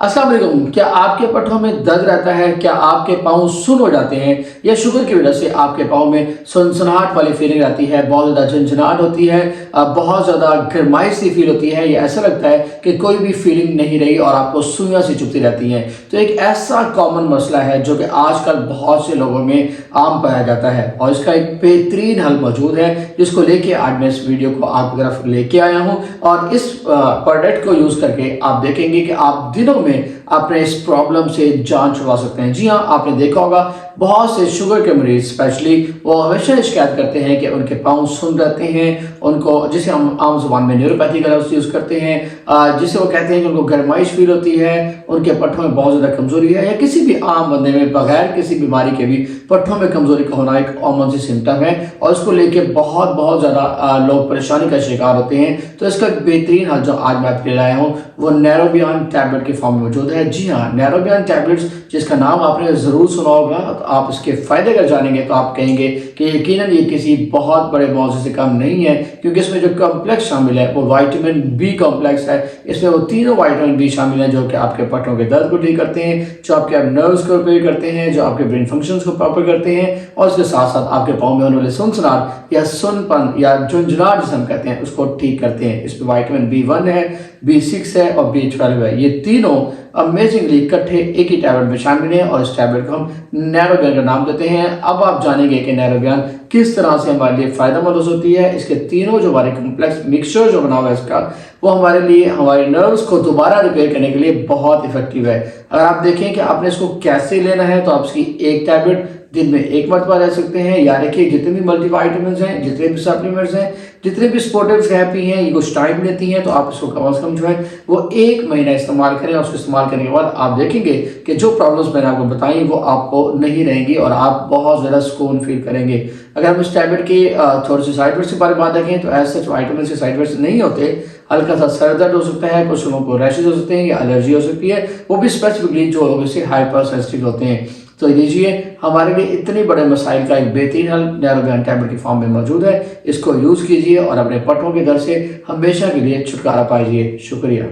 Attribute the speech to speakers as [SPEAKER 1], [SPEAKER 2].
[SPEAKER 1] अस्सलाम वालेकुम। क्या आपके पट्टों में दर्द रहता है? क्या आपके पाँव सुन्न हो जाते हैं या शुगर की वजह से आपके पाँव में सनसनाहट वाली फीलिंग आती है, बहुत ज़्यादा झंझनाहट होती है, बहुत ज़्यादा गर्माइश सी फील होती है या ऐसा लगता है कि कोई भी फीलिंग नहीं रही और आपको सुइयां सी चुभती रहती हैं? तो एक ऐसा कॉमन मसला है जो कि आजकल बहुत से लोगों में आम पाया जाता है और इसका एक बेहतरीन हल मौजूद है जिसको लेके आज मैं इस वीडियो को आपकी तरफ लेके आया हूँ। और इस प्रोडक्ट को यूज़ करके आप देखेंगे कि आप दिनों में अपने इस प्रॉब्लम से जान छुड़वा सकते हैं। जी हाँ, आपने देखा होगा बहुत से शुगर के मरीज स्पेशली वो हमेशा शिकायत करते हैं कि उनके पाँव सुन रहते हैं, उनको जिसे हम आम जुबान में न्यूरोपैथी का लफ्ज़ यूज़ करते हैं, जिसे वो कहते हैं कि उनको गर्माइश फील होती है, उनके पट्टों में बहुत ज़्यादा कमज़ोरी है, या किसी भी आम बंदे में बगैर किसी बीमारी के भी पट्टों में कमज़ोरी का होना एक कॉमन सी सिम्टम है और इसको लेके बहुत ज़्यादा लोग परेशानी का शिकार होते हैं। तो इसका बेहतरीन हल जो आज मैं आपके लिए लाया हूँ वो नैरोबियन टैबलेट के फॉर्म में मौजूद है। जी हाँ, नैरोबियन टैबलेट्स जिसका नाम आपने ज़रूर सुना होगा। तो आप इसके फ़ायदे अगर जानेंगे तो आप कहेंगे कि यकीनन ये किसी बहुत बड़े मौजू से कम नहीं है, क्योंकि इसमें जो कॉम्प्लेक्स शामिल है वो विटामिन बी कॉम्प्लेक्स है। इसमें वो तीनों विटामिन बी शामिल हैं जो कि आपके पट्टों के दर्द को ठीक करते हैं, जो आपके नर्व्स को रिपेयर करते हैं, जो आपके ब्रेन फंक्शंस को प्रॉपर करते हैं और इसके साथ साथ आपके पाँव में होने वाले सनसनाहट या सुनपन या झुंझुनाहट जिसे हम कहते हैं उसको ठीक करते हैं। इसमें विटामिन B1 है, B6 है और B12 है। ये तीनों अमेजिंगली इकट्ठे एक ही टैबलेट में शामिल हैं और इस टैबलेट को हम नैरोबियन का नाम देते हैं। अब आप जानेंगे कि नैरोबियन किस तरह से हमारे लिए फ़ायदेमंद हो सकती है। इसके तीनों जो हमारे कम्प्लेक्स मिक्सचर जो बना हुआ है इसका, वो हमारे लिए हमारे नर्व्स को दोबारा रिपेयर करने के लिए बहुत इफेक्टिव है। अगर आप देखें कि आपने इसको कैसे लेना है तो आप इसकी एक टैबलेट दिन में एक मरतबा ले सकते हैं, या देखिए जितने भी मल्टीविटामिन्स हैं, जितने भी सप्लीमेंट्स हैं, जितने भी स्पोर्टिव्स हैप्पी हैं, ये कुछ टाइम लेती हैं, तो आप इसको कम से कम जो है वो 1 महीना इस्तेमाल करें और उसको इस्तेमाल करने के बाद आप देखेंगे कि जो प्रॉब्लम्स मैंने आपको बताई वो आपको नहीं रहेंगी और आप बहुत ज़्यादा सुकून फील करेंगे। अगर हम इस टैबलेट की थोड़ी सी साइड इफेक्ट्स के बारे में बात देखें तो ऐसे विटामिन के साइड इफेक्ट्स नहीं होते। हल्का सा सर दर्द हो सकता है, कुछ लोगों को रैशेज हो सकते हैं या एलर्जी हो सकती है, वो भी स्पेसिफिकली जो लोग इससे हाइपर सेंसिटिव होते हैं। तो लीजिए, हमारे लिए इतने बड़े मसाइल का एक बेहतरीन हल नैरोबियन टैबलेट की फॉर्म में मौजूद है। इसको यूज़ कीजिए और अपने पट्टों के दर्द से हमेशा के लिए छुटकारा पाइए। शुक्रिया।